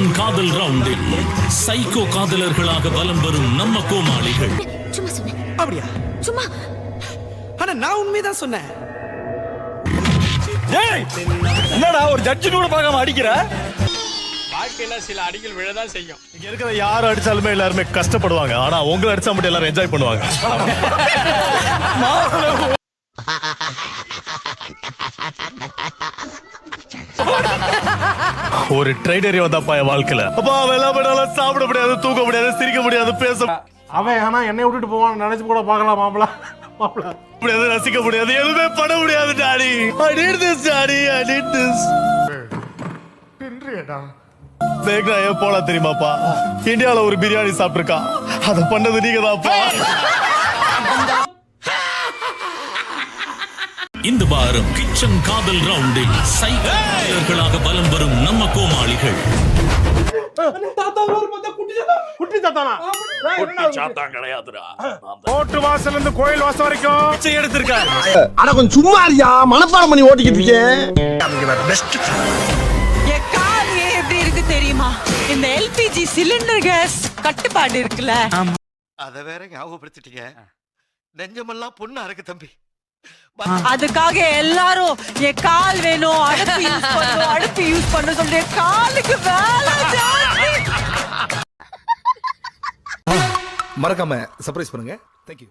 Kitchen காதல் ரவுண்டில் psycho காதலர்களாக வலம் வரும் நம்ம கோமாளிகள். சும்மா சொன்னேன். அப்படியா? சும்மா. ஆனா நான் உண்மைதான் சொன்னேன். என்னடா ஒரு ஜட்ஜி கூட பார்க்காம அடிக்கிற? வாழ்க்கையில சில அடிகள் விழதான் செய்யும். இங்க இருக்கிற யார் அடிச்சாலுமே எல்லாருமே கஷ்டப்படுவாங்க. ஆனா உங்களை அடிச்சா மட்டும் எல்லாரும் என்ஜாய் பண்ணுவாங்க. ஒரு ட்ரைடரி வந்தாப்பா என் வாழ்க்கையில. அப்பா வெள்ளாம சாப்பிட முடியாது, தூக்க முடியாது, சிரிக்க முடியாது, பேச அவன் ஆனா என்னை விட்டுட்டு போவான் நினைச்சு கூட பார்க்கலாம். மாப்பிள முடியாது, ரசிக்க முடியாது, எதுவுமே பண்ண முடியாது. Daddy I need this daddy I need this. வேகா ஏன் போலாம் தெரியுமாப்பா? இந்தியால ஒரு பிரியாணி சாப்பிட்டுருக்கான். அதை பண்ணது நீங்க தான்ப்பா. இந்த வாரம் கிச்சன் காதல் ரவுண்டில் சைக்கோ காதலர்களாக வலம் வரும் நம்ம கோமாளிகள். குட்டி தாத்தானா? சாத்தான் கிடையாதுடா. கோட்டு வாசல்ல இருந்து கோயில் வாசல் வரைக்கும் பிச்சை எடுத்திருக்காரு. அட கொஞ்சம் சும்மா இருயா, மனப்பாடம் பண்ணி ஓட்டிக்கிட்டு இருக்கேன். என் கால் எப்படி இருக்கு தெரியுமா? இந்த எல்பிஜி சிலிண்டர் கேஸ் கட்டுப்பாடு இருக்குல்ல, அத வேற ஞாபகப்படுத்திட்டீங்க. நெஞ்சமெல்லாம் பொண்ணா இருக்கு தம்பி. அதுக்காக எல்லாரும் என் கால் வேணும், அடுப்பு யூஸ் பண்ண சொல்லி காலுக்கு வேலை ஜாஸ்தி. மறக்காம சர்ப்ரைஸ் பண்ணுங்க. தேங்க்யூ.